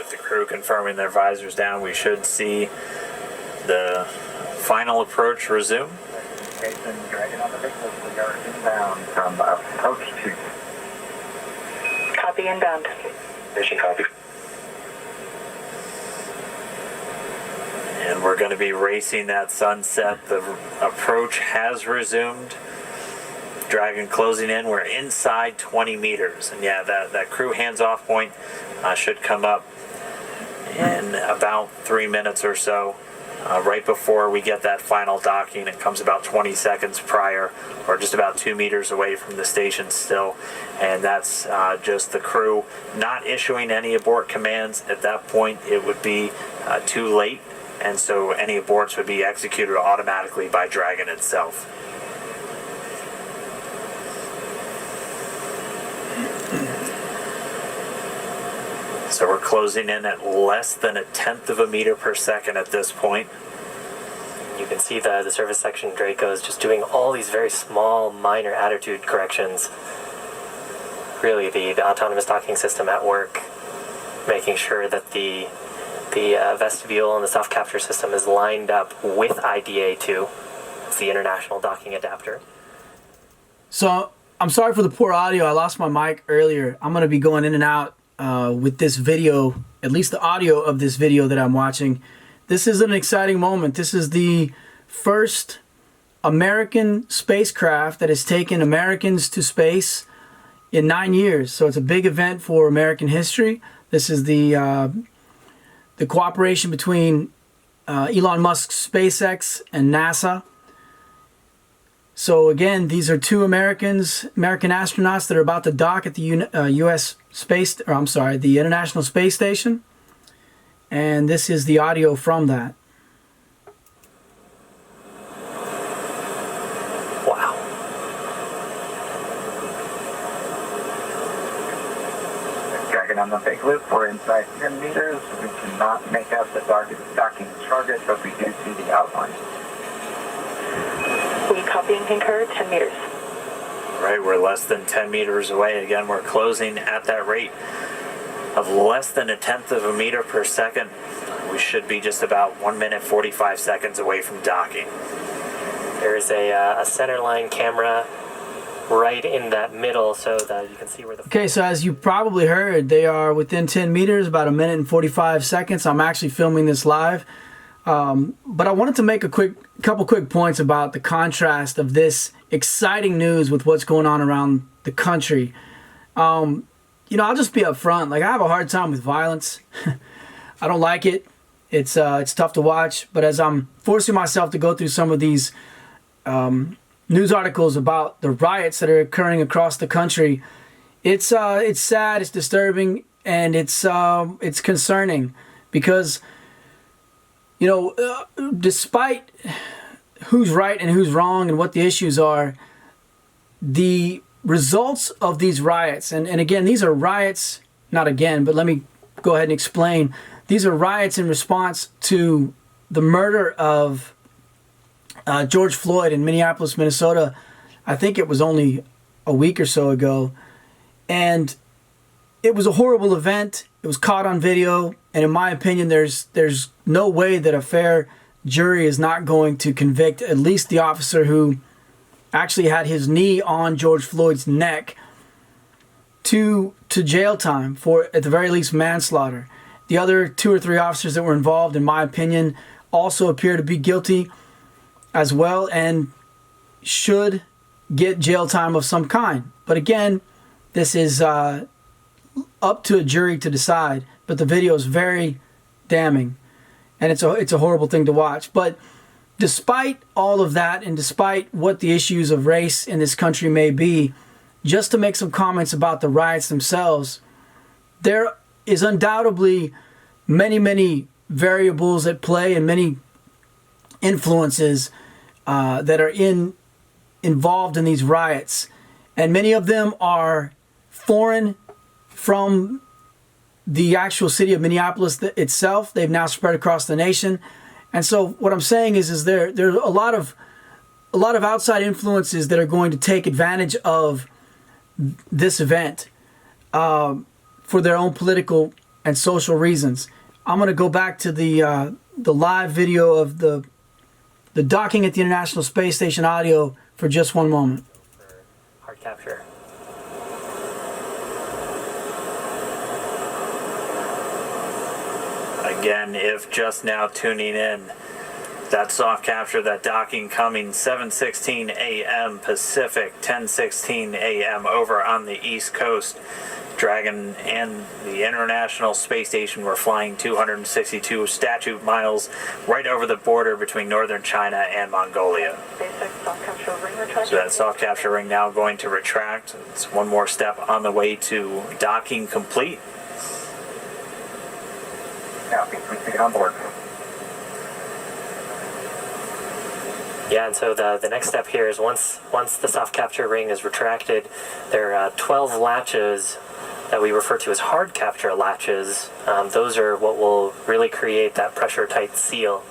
with the crew confirming their visors down, we should see the final approach resume. Dragon on the big list, we are inbound from approach 2. Copy inbound. Mission copy. And we're going to be racing that sunset. The approach has resumed. Dragon closing in. We're inside 20 meters. And yeah, that crew hands-off point should come up in about 3 minutes or so. Right before we get that final docking, it comes about 20 seconds prior, or just about 2 meters away from the station still. And that's just the crew not issuing any abort commands. At that point, it would be too late. And so any aborts would be executed automatically by Dragon itself. So we're closing in at less than 1/10 of a meter per second at this point. You can see the service section Draco is just doing all these very small, minor attitude corrections. Really, the autonomous docking system at work, making sure that the vestibule and the self-capture system is lined up with IDA2. It's the International Docking Adapter. So I'm sorry for the poor audio. I lost my mic earlier. I'm going to be going in and out with this video, at least the audio of this video that I'm watching. This is an exciting moment. This is the first American spacecraft that has taken Americans to space in 9 years. So it's a big event for American history. This is the cooperation between Elon Musk's SpaceX and NASA. So again, these are two American astronauts that are about to dock at the the International Space Station. And this is the audio from that. Wow. Dragon on the big loop, we're inside 10 meters. We cannot make out the docking target, but we do see the outline. We copy and concur, 10 meters. Right, we're less than 10 meters away. Again, we're closing at that rate of less than 1/10 of a meter per second. We should be just about 1 minute 45 seconds away from docking. There's a center line camera right in that middle so that you can see where the... Okay, so as you probably heard, they are within 10 meters, about 1 minute and 45 seconds. I'm actually filming this live. But I wanted to make a couple quick points about the contrast of this exciting news with what's going on around the country. You know, I'll just be upfront. Like, I have a hard time with violence. I don't like it. It's tough to watch. But as I'm forcing myself to go through some of these news articles about the riots that are occurring across the country, it's sad, it's disturbing, and it's concerning because, you know, despite who's right and who's wrong and what the issues are, the results of these riots, and again, these are riots, not again, but let me go ahead and explain. These are riots in response to the murder of George Floyd in Minneapolis, Minnesota. I think it was only a week or so ago. And it was a horrible event. It was caught on video. And in my opinion, there's no way that a fair jury is not going to convict at least the officer who actually had his knee on George Floyd's neck to jail time for, at the very least, manslaughter. The other 2 or 3 officers that were involved, in my opinion, also appear to be guilty as well and should get jail time of some kind. But again, this is up to a jury to decide. But the video is very damning, and it's a horrible thing to watch. But despite all of that, and despite what the issues of race in this country may be, just to make some comments about the riots themselves, there is undoubtedly many variables at play and many influences that are involved in these riots. And many of them are foreign from the actual city of Minneapolis itself. They've now spread across the nation. And so what I'm saying is there's a lot of outside influences that are going to take advantage of this event for their own political and social reasons. I'm going to go back to the live video of the docking at the International Space Station audio for just one moment. Hard capture. Again, if just now tuning in, that soft capture, that docking coming 7:16 a.m. Pacific, 10:16 a.m. over on the East Coast. Dragon and the International Space Station were flying 262 statute miles right over the border between northern China and Mongolia. So that soft capture ring now going to retract. It's one more step on the way to docking complete. Yeah, please get on board. Yeah, and so the next step here is once the soft capture ring is retracted, there are 12 latches that we refer to as hard capture latches. Those are what will really create that pressure tight seal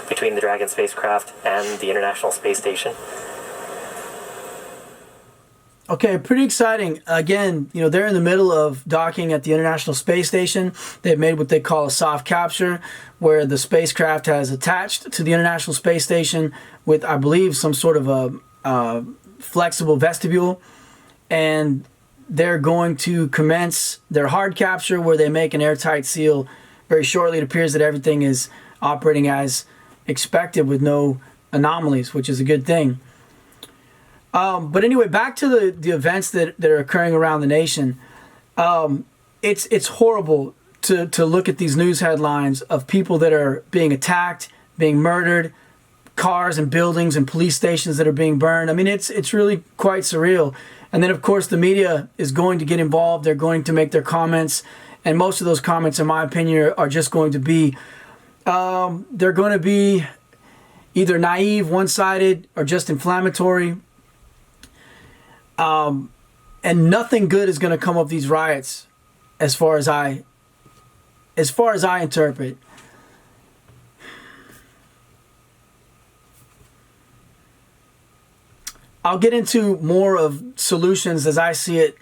between the Dragon spacecraft and the International Space Station. Okay, pretty exciting. Again, they're in the middle of docking at the International Space Station. They've made what they call a soft capture, where the spacecraft has attached to the International Space Station with, I believe, some sort of a flexible vestibule. And they're going to commence their hard capture, where they make an airtight seal very shortly. It appears that everything is operating as expected with no anomalies, which is a good thing. But anyway, back to the events that are occurring around the nation. It's horrible to look at these news headlines of people that are being attacked, being murdered, cars and buildings and police stations that are being burned. I mean, it's really quite surreal. And then, of course, the media is going to get involved. They're going to make their comments. And most of those comments, in my opinion, are just going to be, they're going to be either naive, one-sided, or just inflammatory. And nothing good is going to come of these riots, as far as I interpret. I'll get into more of solutions as I see it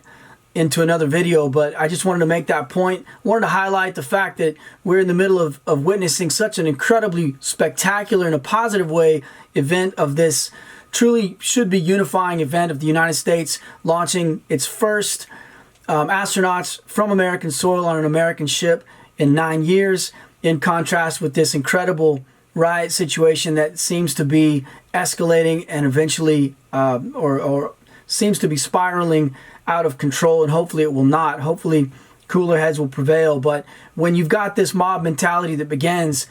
into another video, but I just wanted to make that point. I wanted to highlight the fact that we're in the middle of witnessing such an incredibly spectacular, in a positive way, event of this truly should be unifying event of the United States launching its first astronauts from American soil on an American ship in 9 years, in contrast with this incredible riot situation that seems to be escalating and eventually or seems to be spiraling out of control, and hopefully it will not. Hopefully cooler heads will prevail. But when you've got this mob mentality that begins,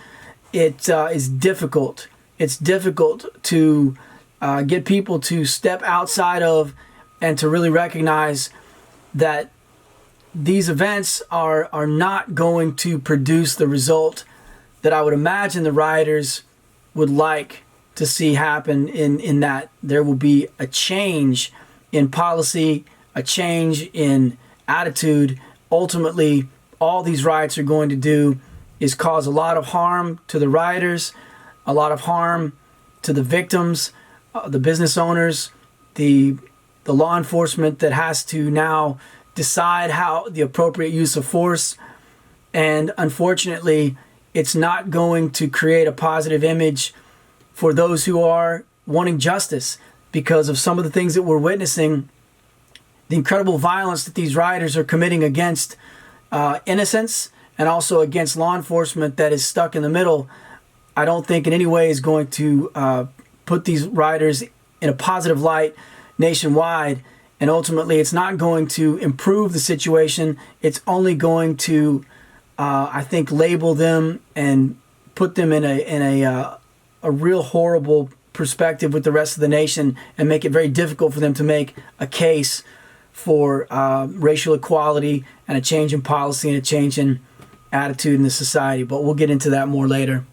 it is difficult. It's difficult to get people to step outside of and to really recognize that these events are not going to produce the result that I would imagine the rioters would like to see happen, in that there will be a change in policy, a change in attitude. Ultimately, all these riots are going to do is cause a lot of harm to the rioters, a lot of harm to the victims, the business owners, the law enforcement that has to now decide how the appropriate use of force. And unfortunately, it's not going to create a positive image for those who are wanting justice, because of some of the things that we're witnessing, the incredible violence that these rioters are committing against innocents and also against law enforcement that is stuck in the middle. I don't think in any way is going to put these rioters in a positive light nationwide. And ultimately, it's not going to improve the situation. It's only going to, I think, label them and put them in a real horrible perspective with the rest of the nation, and make it very difficult for them to make a case for racial equality and a change in policy and a change in attitude in the society. But we'll get into that more later.